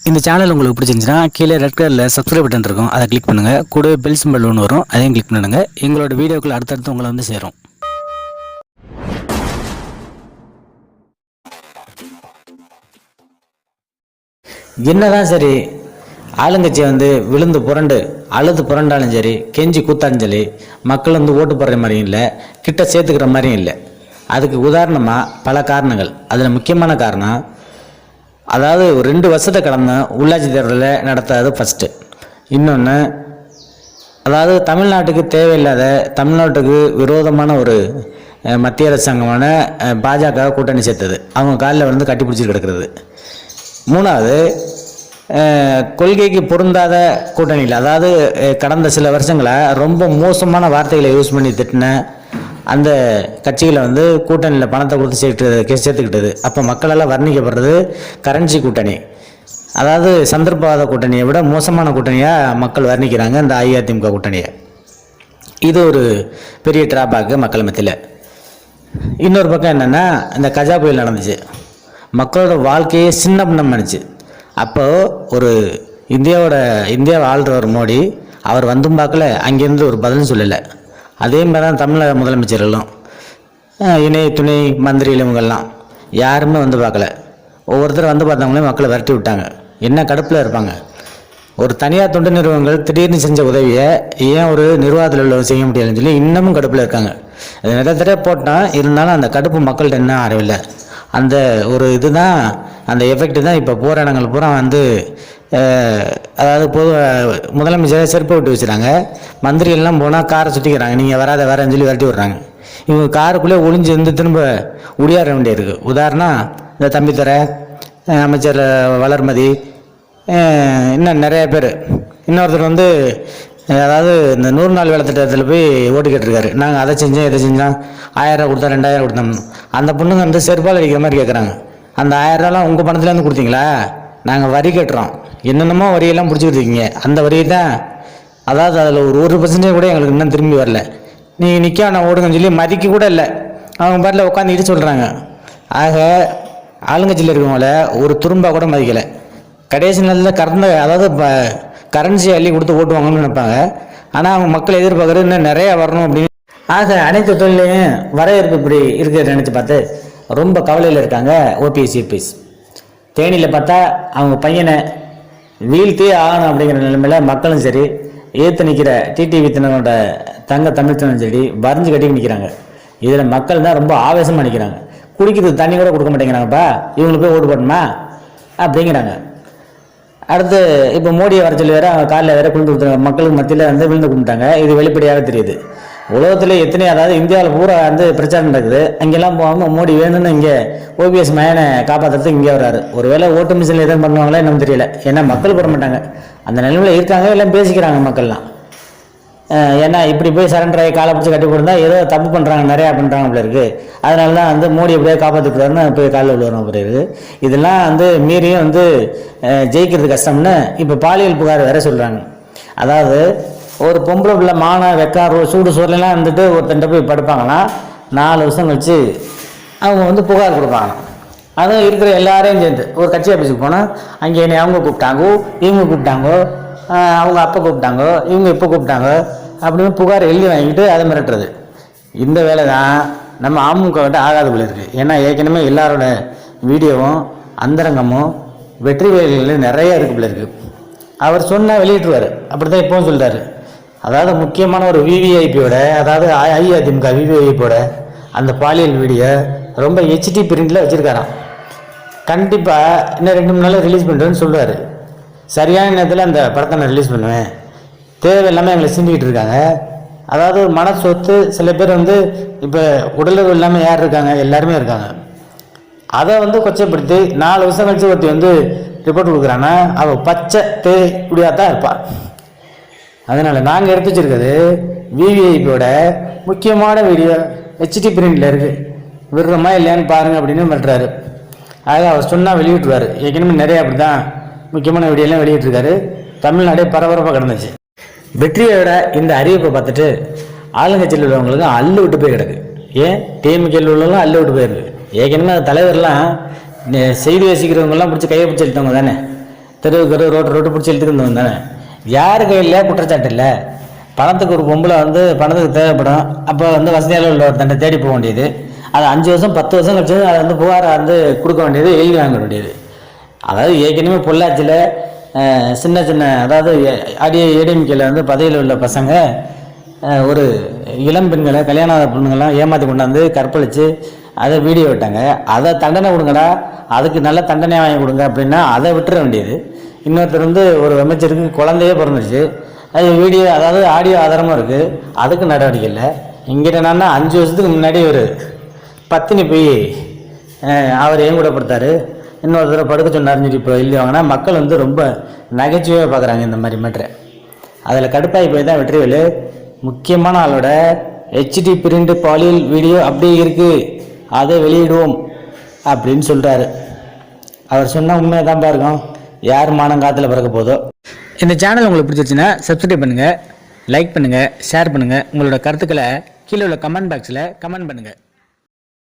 இந்த சேனல் உங்களுக்கு பிடிச்சிருந்துச்சுன்னா கீழே ரெட் கலரில் சப்ஸ்கிரைப் பட்டன் இருக்கும், அதை கிளிக் பண்ணுங்கள். கூடவே பெல் சிம்பல் ஒன்று வரும், அதையும் கிளிக் பண்ணுங்கள். எங்களோட வீடியோக்கள் அடுத்தடுத்து உங்களை வந்து சேரும். என்னதான் சரி, ஆளுங்கட்சி விழுந்து புரண்டு அழுது புரண்டாலும் சரி, கெஞ்சி கூத்தாலும் சரி, மக்கள் ஓட்டு போடுற மாதிரியும் இல்லை, கிட்ட சேர்த்துக்கிற மாதிரியும் இல்லை. அதுக்கு உதாரணமாக பல காரணங்கள். அதில் முக்கியமான காரணம், அதாவது 2 வருஷத்தை கடந்த உள்ளாட்சி தேர்தலில் நடத்தாது ஃபஸ்ட்டு. இன்னொன்று, அதாவது தமிழ்நாட்டுக்கு தேவையில்லாத, தமிழ்நாட்டுக்கு விரோதமான ஒரு மத்திய அரசாங்கமான பாஜக கூட்டணி சேர்த்தது, அவங்க காலில் கட்டி பிடிச்சிட்டு கிடக்கிறது. 3வது, கொள்கைக்கு பொருந்தாத கூட்டணியில், அதாவது கடந்த சில வருஷங்களாக ரொம்ப மோசமான வார்த்தைகளை யூஸ் பண்ணி திட்டின அந்த கட்சிகளை கூட்டணியில் பணத்தை கொடுத்து சேர்த்துக்கிட்டது. அப்போ மக்களெல்லாம் வர்ணிக்கப்படுறது கரன்சி கூட்டணி, அதாவது சந்தர்ப்பவாத கூட்டணியை விட மோசமான கூட்டணியாக மக்கள் வர்ணிக்கிறாங்க இந்த அஇஅதிமுக கூட்டணியை. இது ஒரு பெரிய டிராபேக்கு மக்கள் மத்தியில். இன்னொரு பக்கம் என்னென்னா, இந்த கஜா புயல் நடந்துச்சு, மக்களோட வாழ்க்கையே சின்ன பின்னம் பண்ணிச்சு. அப்போது ஒரு இந்தியாவை ஆள்றவர் மோடி, அவர் வந்தும் பார்க்கல, அங்கேருந்து ஒரு பதிலும் சொல்லலை. அதே மாதிரி தான் தமிழக முதலமைச்சர்களும், இணை துணை மந்திரிகள், இவங்கெல்லாம் யாருமே பார்க்கல. ஒவ்வொருத்தர் பார்த்தவங்களே மக்களை விரட்டி விட்டாங்க. என்ன கடுப்பில் இருப்பாங்க. ஒரு தனியார் தொண்டு நிறுவனங்கள் திடீர்னு செஞ்ச உதவியை ஏன் ஒரு நிர்வாகத்தில் உள்ள செய்ய முடியாதுன்னு சொல்லி இன்னமும் கடுப்பில் இருக்காங்க. அது நிறைய தடவை போட்டால் இருந்தாலும் அந்த கடுப்பு மக்கள்கிட்ட என்ன ஆறவில்லை. அந்த ஒரு இதுதான், அந்த எஃபெக்ட் தான் இப்போ போகிற இடங்கள் பூரா அதாவது முதலமைச்சரை செருப்பை விட்டு வச்சுறாங்க. மந்திரிகள்லாம் போனால் காரை சுற்றிக்கிறாங்க, நீங்கள் வராத வரேன்னு சொல்லி விரட்டி விட்றாங்க. இவங்க காருக்குள்ளே ஒளிஞ்சு திரும்ப உடையாற வேண்டியிருக்கு. உதாரணம், இந்த தம்பித்துறை, அமைச்சர் வளர்மதி, இன்னும் நிறைய பேர். இன்னொருத்தர் அதாவது இந்த 100 நாள் வேலை திட்டத்தில் போய் ஓட்டு கேட்டிருக்காரு. நாங்கள் அதை செஞ்சோம் இதை செஞ்சோம், 1000 கொடுத்தா 2000 கொடுத்தோம். அந்த பொண்ணுங்க செருப்பால் அடிக்கிற மாதிரி கேட்குறாங்க. அந்த 1000 உங்கள் பணத்துலேருந்து கொடுத்தீங்களா? நாங்கள் வரி கட்டுறோம், என்னென்னமோ வரியெல்லாம் பிடிச்சிக்கிட்டீங்க, அந்த வரியை தான், அதாவது அதில் ஒரு 1% கூட எங்களுக்கு இன்னும் திரும்பி வரல. நீங்கள் நிற்க ஓடுங்கன்னு சொல்லி மதிக்க கூட இல்லை, அவங்க பாட்டில் உட்காந்து இட்டு சொல்கிறாங்க. ஆக ஆளுங்கட்சியில் இருக்கவங்கள ஒரு துரும்பாக கூட மதிக்கலை. கடைசி நேரத்தில் அதாவது கரன்சி அள்ளி கொடுத்து ஓட்டுவாங்கன்னு நினைப்பாங்க. ஆனால் அவங்க மக்கள் எதிர்பார்க்குறது இன்னும் நிறையா வரணும் அப்படின்னு. ஆக அனைத்து தொழிலையும் வரவேற்பு இப்படி இருக்கிறத நினச்சி பார்த்து ரொம்ப கவலையில் இருக்காங்க ஓபிஎஸ் யூபிஎஸ். தேனியில் பார்த்தா அவங்க பையனை வீழ்த்தே ஆகணும் அப்படிங்கிற நிலைமையில் மக்களும் சரி, ஏற்று நிற்கிற டிடிவி தினரோட தமிழ்த்தனும் சரி வரைஞ்சு கட்டி நிற்கிறாங்க. இதில் மக்கள் தான் ரொம்ப ஆவேசமாக நிற்கிறாங்க. குடிக்கிறதுக்கு தண்ணி கூட கொடுக்க மாட்டேங்கிறாங்கப்பா, இவங்களுக்கு போய் ஓட்டு போடணுமா அப்படிங்கிறாங்க. அடுத்து இப்போ மோடியை வர சொல்லி வேறு அவங்க காலில் வேறு குளிந்து கொடுத்துருங்க. மக்களுக்கு மத்தியில் விழுந்து கும்பிட்டாங்க. இது வெளிப்படையாக தெரியுது. உலகத்தில் எத்தனை, அதாவது இந்தியாவில் பூரா பிரச்சாரம் நடக்குது. அங்கெல்லாம் போகாமல் மோடி வேணும்னு இங்கே ஓபிஎஸ் மயனை காப்பாற்றுறதுக்கு இங்கே வர்றாரு. ஒருவேளை ஓட்டு மிஷினில் எதுவும் பண்ணுவாங்களா என்னன்னு தெரியல. ஏன்னா மக்கள் போட மாட்டாங்க, அந்த நிலைமையில் இருக்காங்க, எல்லாம் பேசிக்கிறாங்க மக்கள்லாம். ஏன்னா இப்படி போய் சரண்டர் ஆகி காலை பிடிச்சி கட்டி கொடுத்தா ஏதோ தப்பு பண்ணுறாங்க, நிறையா பண்ணுறாங்க அப்படி இருக்குது. அதனால தான் மோடி எப்படியே காப்பாற்றிக்கிறாருன்னு போய் காலில் விழுவணும் அப்படி இருக்குது. இதெல்லாம் மீறியும் ஜெயிக்கிறது கஷ்டம்னு இப்போ பாலியல் புகார் வேற சொல்கிறாங்க. அதாவது ஒரு பொம்பளை பிள்ளை மான வெக்கார் சூடு சோர்லாம் ஒருத்தன்ட்ட போய் படுப்பாங்கன்னா 4 வருஷம் கழிச்சு அவங்க புகார் கொடுப்பாங்க. அதுவும் இருக்கிற எல்லாரையும் சேர்ந்து ஒரு கட்சி ஆஃபீஸுக்கு போனால் அங்கே என்னை அவங்க கூப்பிட்டாங்க, இவங்க கூப்பிட்டாங்க, அவங்க அப்போ கூப்பிட்டாங்க, இவங்க இப்போ கூப்பிட்டாங்க அப்படின்னு புகார் எழுதி வாங்கிட்டு அதை மிரட்டுறது. இந்த வேலை தான் நம்ம அமமுகவிட்ட ஆகாத போல இருக்குது. ஏன்னா ஏற்கனவே எல்லாரோட வீடியோவும் அந்தரங்கமும் வெற்றி வேலைகள் நிறைய இருக்கு போல இருக்குது. அவர் சொன்னால் வெளியிட்டுருவார், அப்படி தான் இப்போவும் சொல்கிறாரு. அதாவது முக்கியமான ஒரு விவிஐபியோட, அதாவது அஇஅதிமுக விவிஐபியோட அந்த பாலியல் வீடியோ ரொம்ப ஹெச்டி பிரிண்டில் வச்சுருக்காராம். கண்டிப்பாக இன்னும் 2-3 நாளில் ரிலீஸ் பண்ணுறேன்னு சொல்லுவார். சரியான நேரத்தில் அந்த படத்தை நான் ரிலீஸ் பண்ணுவேன். தேவையில்லாமல் எங்களை சிந்திக்கிட்டு இருக்காங்க. அதாவது மன சொத்து சில பேர் இப்போ உடலுறவு இல்லாமல் யார் இருக்காங்க, எல்லாருமே இருக்காங்க. அதை கொச்சைப்படுத்தி 4 வருஷம் கழிச்சு ஒருத்தி ரிப்போர்ட் கொடுக்குறான்னா அவள் பச்சை இப்படியாக தான் இருப்பாள். அதனால் நாங்கள் எடுத்து வச்சிருக்கிறது விவிஐபியோட முக்கியமான வீடியோ ஹெச்டி பிரிண்டில் இருக்குது, விடுறோமா இல்லையான்னு பாருங்கள் அப்படின்னு மிரட்டுறாரு. ஆக அவர் சொன்னால் வெளியிட்டுருவார். ஏற்கனவே நிறைய அப்படி தான் முக்கியமான வீடியோலாம் வெளியிட்டிருக்காரு. தமிழ்நாடே பரபரப்பாக கிடந்துச்சு. வெற்றியோட இந்த அறிவிப்பை பார்த்துட்டு ஆளுங்கட்சியில் உள்ளவங்களுக்கு அள்ளு விட்டு போய் கிடக்கு. ஏன் டிஎம்கேல உள்ளவங்களும் அள்ளு விட்டு போயிருக்கு. ஏற்கனவே தலைவர்லாம் செய்தி வாசிக்கிறவங்கெல்லாம் பிடிச்சி கையை பிடிச்சி எழுத்தவங்க தானே. தெருவுக்கு ரோட்டு பிடிச்சி இழுத்துக்கிட்டு வந்தானே. யார் கையில் குற்றச்சாட்டு இல்லை. பணத்துக்கு ஒரு பொம்பளை வந்து பணத்துக்கு தேவைப்படும், அப்போ வந்து வசதியால் உள்ள ஒருத்தன்ட்ட தேடி போக வேண்டியது. அது 5 வருஷம் 10 வருஷம் கழிச்சு அதை வந்து புகாரை வந்து கொடுக்க வேண்டியது, எழுதி வாங்க வேண்டியது. அதாவது ஏற்கனவே பொள்ளாச்சியில் சின்ன சின்ன அதாவது ஏடிஎம்கேல வந்து பதவியில் உள்ள பசங்க ஒரு இளம் பெண்களை கல்யாண பொண்ணுங்கள்லாம் ஏமாற்றி கொண்டாந்து கற்பழித்து அதை வீடியோ விட்டாங்க. அதை தண்டனை கொடுங்கடா, அதுக்கு நல்ல தண்டனை வாங்கி கொடுங்க அப்படின்னா அதை விட்டுற வேண்டியது. இன்னொருத்தர் வந்து ஒரு அமைச்சருக்கு குழந்தையே பிறந்துருச்சு, அது வீடியோ அதாவது ஆடியோ ஆதாரமும் இருக்குது, அதுக்கு நடவடிக்கை இல்லை. இங்கிட்ட என்னன்னா 5 வருஷத்துக்கு முன்னாடி ஒரு பத்தினி போய் அவர் ஏன் கூட படுத்தார், இன்னொருத்தரை படுக்க சொன்னார்னு சொல்லி இப்போ எழுதி வாங்கினா மக்கள் வந்து ரொம்ப நகைச்சுவையாக பார்க்குறாங்க இந்த மாதிரி மேட்ரு. அதில் கடுப்பாகி போய் தான் வெற்றிவேலு முக்கியமான ஆளோட ஹெச்டி பிரிண்ட் பாலியல் வீடியோ அப்படியே இருக்குது, அதை வெளியிடுவோம் அப்படின்னு சொல்கிறாரு. அவர் சொன்னால் உண்மையாக தான் பாருங்க, யார் மானம் காற்றுல பிறக்க போதோ. இந்த சேனல் உங்களுக்கு பிடிச்சிருச்சுன்னா சப்ஸ்கிரைப் பண்ணுங்கள், லைக் பண்ணுங்கள், ஷேர் பண்ணுங்கள். உங்களோட கருத்துக்களை கீழே உள்ள கமெண்ட் பாக்ஸில் கமெண்ட் பண்ணுங்கள்.